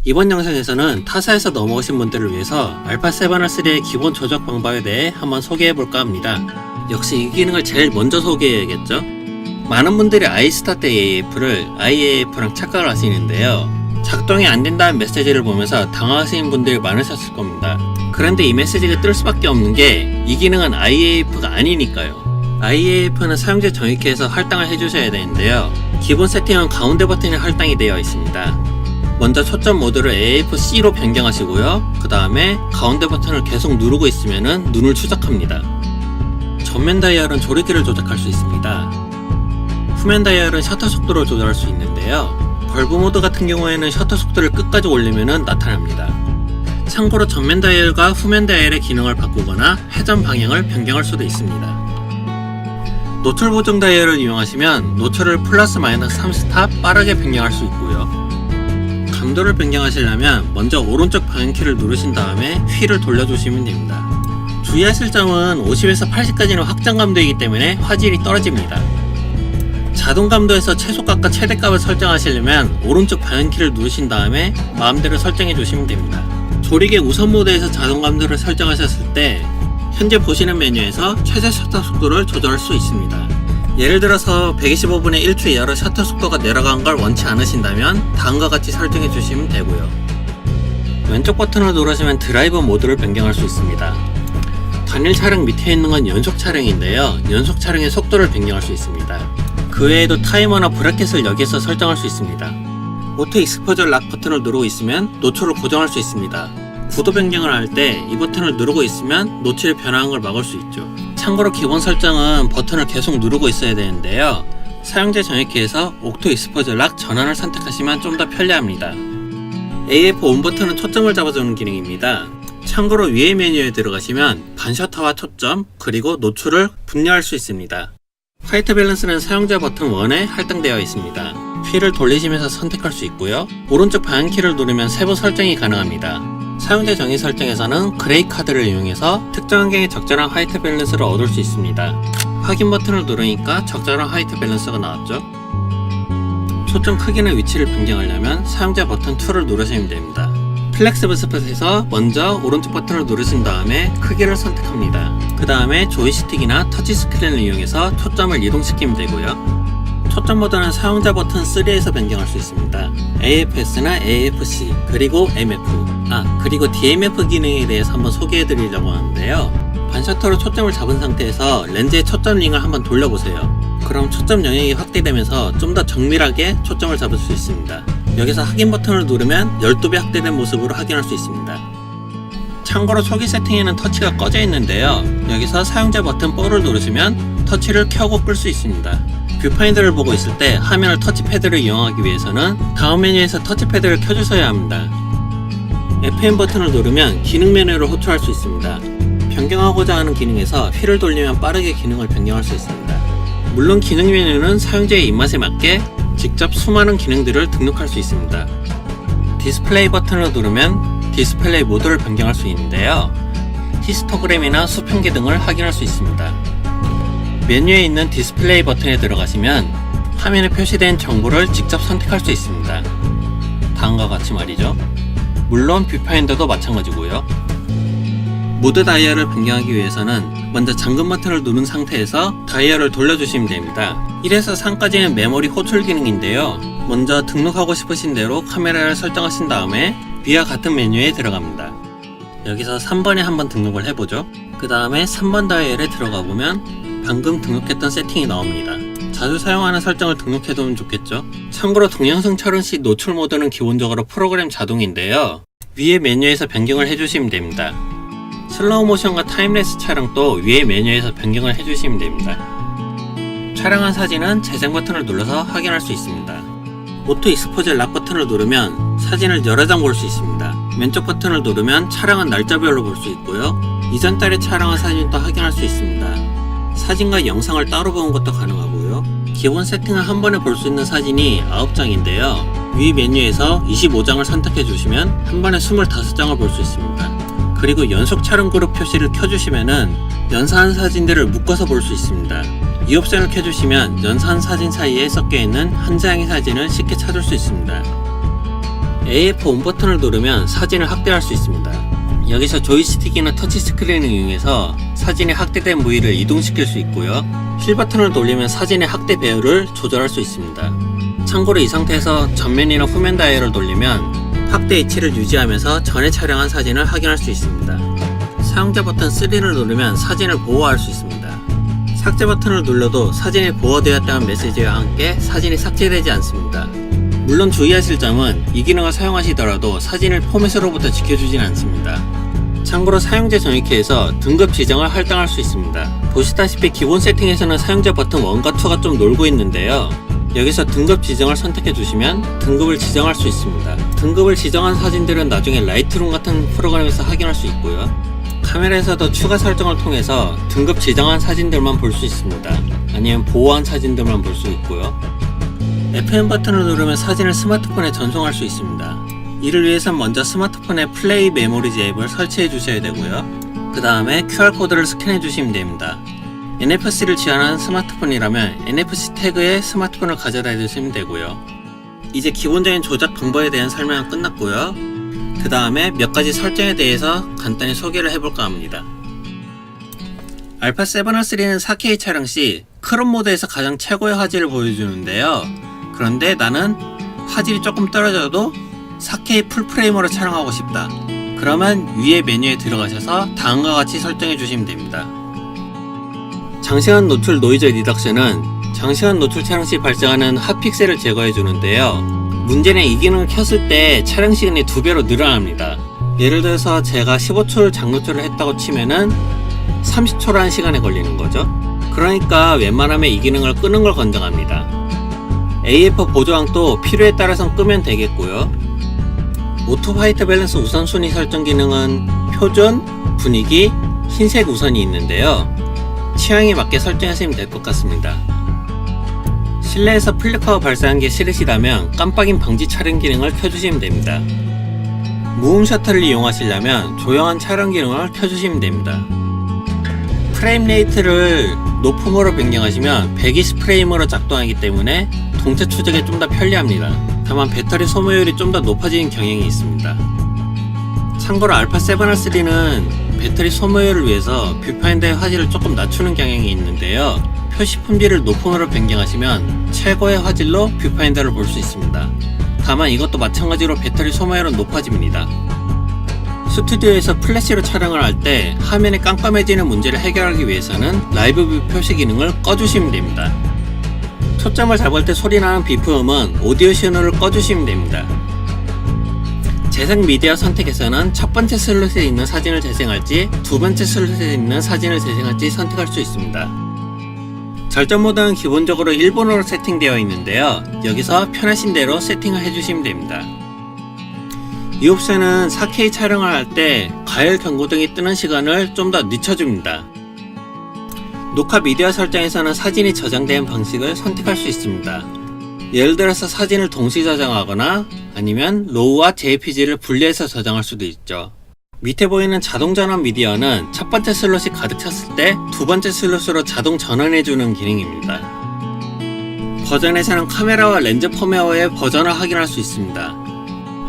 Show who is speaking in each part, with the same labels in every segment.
Speaker 1: 이번 영상에서는 타사에서 넘어오신 분들을 위해서 알파7R3의 기본 조작 방법에 대해 한번 소개해볼까 합니다. 역시 이 기능을 제일 먼저 소개해야겠죠? 많은 분들이 iStart AAF를 IAF랑 착각을 하시는데요. 작동이 안 된다는 메시지를 보면서 당황하시는 분들이 많으셨을 겁니다. 그런데 이 메시지가 뜰 수밖에 없는 게 이 기능은 IAF가 아니니까요. IAF는 사용자 정의키에서 할당을 해주셔야 되는데요. 기본 세팅은 가운데 버튼이 할당이 되어 있습니다. 먼저 초점 모드를 AFC로 변경하시고요. 그 다음에 가운데 버튼을 계속 누르고 있으면 눈을 추적합니다. 전면 다이얼은 조리기를 조작할 수 있습니다. 후면 다이얼은 셔터 속도를 조절할 수 있는데요. 벌브 모드 같은 경우에는 셔터 속도를 끝까지 올리면 나타납니다. 참고로 전면 다이얼과 후면 다이얼의 기능을 바꾸거나 회전 방향을 변경할 수도 있습니다. 노출 보정 다이얼을 이용하시면 노출을 플러스 마이너스 3스탑 빠르게 변경할 수 있고요. 감도를 변경하시려면 먼저 오른쪽 방향키를 누르신 다음에 휠을 돌려주시면 됩니다. 주의하실 점은 50에서 80까지는 확장 감도이기 때문에 화질이 떨어집니다. 자동 감도에서 최소값과 최대값을 설정하시려면 오른쪽 방향키를 누르신 다음에 마음대로 설정해 주시면 됩니다. 조리개 우선 모드에서 자동 감도를 설정하셨을 때 현재 보시는 메뉴에서 최대 셔터 속도를 조절할 수 있습니다. 예를 들어서 125분의 1초 이하로 셔터 속도가 내려간 걸 원치 않으신다면 다음과 같이 설정해 주시면 되고요. 왼쪽 버튼을 누르시면 드라이브 모드를 변경할 수 있습니다. 단일 차량 밑에 있는 건 연속 차량인데요. 연속 차량의 속도를 변경할 수 있습니다. 그 외에도 타이머나 브레켓을 여기에서 설정할 수 있습니다. 오토 익스포저 락 버튼을 누르고 있으면 노출을 고정할 수 있습니다. 구도 변경을 할 때 이 버튼을 누르고 있으면 노출이 변화한 걸 막을 수 있죠. 참고로 기본 설정은 버튼을 계속 누르고 있어야 되는데요. 사용자 정의키에서 오토 익스포저 락 전환을 선택하시면 좀 더 편리합니다. AF 온 버튼은 초점을 잡아주는 기능입니다. 참고로 위에 메뉴에 들어가시면 반셔터와 초점 그리고 노출을 분리할 수 있습니다. 화이트 밸런스는 사용자 버튼 1에 할당되어 있습니다. 휠을 돌리시면서 선택할 수 있고요. 오른쪽 방향키를 누르면 세부 설정이 가능합니다. 사용자 정의 설정에서는 그레이 카드를 이용해서 특정 환경에 적절한 화이트 밸런스를 얻을 수 있습니다. 확인 버튼을 누르니까 적절한 화이트 밸런스가 나왔죠. 초점 크기나 위치를 변경하려면 사용자 버튼 2를 누르시면 됩니다. 플렉스블 스폿에서 먼저 오른쪽 버튼을 누르신 다음에 크기를 선택합니다. 그 다음에 조이스틱이나 터치 스크린을 이용해서 초점을 이동시키면 되고요. 초점 모드는 사용자 버튼 3에서 변경할 수 있습니다. AFS나 AFC 그리고 MF 그리고 DMF 기능에 대해서 한번 소개해 드리려고 하는데요. 반셔터로 초점을 잡은 상태에서 렌즈의 초점 링을 한번 돌려보세요. 그럼 초점 영역이 확대되면서 좀 더 정밀하게 초점을 잡을 수 있습니다. 여기서 확인 버튼을 누르면 12배 확대된 모습으로 확인할 수 있습니다. 참고로 초기 세팅에는 터치가 꺼져 있는데요. 여기서 사용자 버튼 4를 누르시면 터치를 켜고 끌 수 있습니다. 뷰파인더를 보고 있을 때 화면을 터치패드를 이용하기 위해서는 다음 메뉴에서 터치패드를 켜주셔야 합니다. FM 버튼을 누르면 기능 메뉴를 호출할 수 있습니다. 변경하고자 하는 기능에서 휠을 돌리면 빠르게 기능을 변경할 수 있습니다. 물론 기능 메뉴는 사용자의 입맛에 맞게 직접 수많은 기능들을 등록할 수 있습니다. 디스플레이 버튼을 누르면 디스플레이 모드를 변경할 수 있는데요. 히스토그램이나 수평계 등을 확인할 수 있습니다. 메뉴에 있는 디스플레이 버튼에 들어가시면 화면에 표시된 정보를 직접 선택할 수 있습니다. 다음과 같이 말이죠. 물론 뷰파인더도 마찬가지고요. 모드 다이얼을 변경하기 위해서는 먼저 잠금 버튼을 누른 상태에서 다이얼을 돌려주시면 됩니다. 1에서 3까지는 메모리 호출 기능인데요. 먼저 등록하고 싶으신 대로 카메라를 설정하신 다음에 위와 같은 메뉴에 들어갑니다. 여기서 3번에 한번 등록을 해보죠. 그 다음에 3번 다이얼에 들어가 보면 방금 등록했던 세팅이 나옵니다. 자주 사용하는 설정을 등록해두면 좋겠죠. 참고로 동영상 촬영 시 노출 모드는 기본적으로 프로그램 자동인데요. 위에 메뉴에서 변경을 해주시면 됩니다. 슬로우 모션과 타임레스 촬영도 위에 메뉴에서 변경을 해주시면 됩니다. 촬영한 사진은 재생 버튼을 눌러서 확인할 수 있습니다. 오토 익스포저 락 버튼을 누르면 사진을 여러 장 볼 수 있습니다. 왼쪽 버튼을 누르면 촬영한 날짜별로 볼 수 있고요. 이전 달에 촬영한 사진도 확인할 수 있습니다. 사진과 영상을 따로 보는 것도 가능하고요. 기본 세팅을 한 번에 볼 수 있는 사진이 9장인데요. 위 메뉴에서 25장을 선택해 주시면 한 번에 25장을 볼 수 있습니다. 그리고 연속 촬영 그룹 표시를 켜주시면은 연사한 사진들을 묶어서 볼 수 있습니다. 이 옵션을 켜주시면 연사한 사진 사이에 섞여있는 한 장의 사진을 쉽게 찾을 수 있습니다. AF 온 버튼을 누르면 사진을 확대할 수 있습니다. 여기서 조이스틱이나 터치스크린을 이용해서 사진이 확대된 부위를 이동시킬 수 있고요. 휠 버튼을 돌리면 사진의 확대 배열을 조절할 수 있습니다. 참고로 이 상태에서 전면이나 후면 다이얼을 돌리면 확대 위치를 유지하면서 전에 촬영한 사진을 확인할 수 있습니다. 사용자 버튼 3를 누르면 사진을 보호할 수 있습니다. 삭제 버튼을 눌러도 사진이 보호되었다는 메시지와 함께 사진이 삭제되지 않습니다. 물론 주의하실 점은 이 기능을 사용하시더라도 사진을 포맷으로부터 지켜주진 않습니다. 참고로 사용자 전위키에서 등급 지정을 할당할 수 있습니다. 보시다시피 기본 세팅에서는 사용자 버튼 1과 2가 좀 놀고 있는데요. 여기서 등급 지정을 선택해 주시면 등급을 지정할 수 있습니다. 등급을 지정한 사진들은 나중에 라이트룸 같은 프로그램에서 확인할 수 있고요. 카메라에서도 추가 설정을 통해서 등급 지정한 사진들만 볼 수 있습니다. 아니면 보호한 사진들만 볼 수 있고요. FM 버튼을 누르면 사진을 스마트폰에 전송할 수 있습니다. 이를 위해선 먼저 스마트폰에 플레이 메모리즈 앱을 설치해 주셔야 되고요. 그 다음에 QR코드를 스캔해 주시면 됩니다. NFC를 지원하는 스마트폰이라면 NFC 태그에 스마트폰을 가져다 주시면 되고요. 이제 기본적인 조작 방법에 대한 설명은 끝났고요. 그 다음에 몇 가지 설정에 대해서 간단히 소개를 해볼까 합니다. 알파 7R3는 4K 촬영 시 크롭 모드에서 가장 최고의 화질을 보여주는데요. 그런데 나는 화질이 조금 떨어져도 4K 풀프레임으로 촬영하고 싶다. 그러면 위에 메뉴에 들어가셔서 다음과 같이 설정해 주시면 됩니다. 장시간 노출 노이즈 리덕션은 장시간 노출 촬영 시 발생하는 핫픽셀을 제거해 주는데요. 문제는 이 기능을 켰을 때 촬영 시간이 2배로 늘어납니다. 예를 들어서 제가 15초를 장노출을 했다고 치면은 30초라는 시간에 걸리는 거죠. 그러니까 웬만하면 이 기능을 끄는 걸 권장합니다. AF 보조왕도 필요에 따라선 끄면 되겠고요. 오토 화이트 밸런스 우선순위 설정 기능은 표준, 분위기, 흰색 우선이 있는데요. 취향에 맞게 설정하시면 될 것 같습니다. 실내에서 플리커가 발생한 게 싫으시다면 깜빡임 방지 촬영 기능을 켜주시면 됩니다. 무음 셔터를 이용하시려면 조용한 촬영 기능을 켜주시면 됩니다. 프레임 레이트를 높음으로 변경하시면 120프레임으로 작동하기 때문에 동체 추적에 좀 더 편리합니다. 다만 배터리 소모율이 좀 더 높아지는 경향이 있습니다. 참고로 알파 7R3는 배터리 소모율을 위해서 뷰파인더의 화질을 조금 낮추는 경향이 있는데요. 표시 품질을 높음으로 변경하시면 최고의 화질로 뷰파인더를 볼 수 있습니다. 다만 이것도 마찬가지로 배터리 소모율은 높아집니다. 스튜디오에서 플래시로 촬영을 할 때 화면이 깜깜해지는 문제를 해결하기 위해서는 라이브 뷰 표시 기능을 꺼주시면 됩니다. 초점을 잡을 때 소리나는 비프음은 오디오 신호를 꺼주시면 됩니다. 재생 미디어 선택에서는 첫 번째 슬롯에 있는 사진을 재생할지 두 번째 슬롯에 있는 사진을 재생할지 선택할 수 있습니다. 절전 모드는 기본적으로 일본어로 세팅되어 있는데요. 여기서 편하신 대로 세팅을 해주시면 됩니다. 이 옵션은 4K 촬영을 할 때 가열 경고등이 뜨는 시간을 좀 더 늦춰줍니다. 녹화 미디어 설정에서는 사진이 저장된 방식을 선택할 수 있습니다. 예를 들어서 사진을 동시 저장하거나 아니면 로우와 JPG를 분리해서 저장할 수도 있죠. 밑에 보이는 자동 전원 미디어는 첫 번째 슬롯이 가득 찼을 때 두 번째 슬롯으로 자동 전원해주는 기능입니다. 버전에서는 카메라와 렌즈 펌웨어의 버전을 확인할 수 있습니다.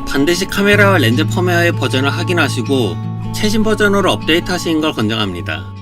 Speaker 1: 반드시 카메라와 렌즈 펌웨어의 버전을 확인하시고 최신 버전으로 업데이트 하시는 걸 권장합니다.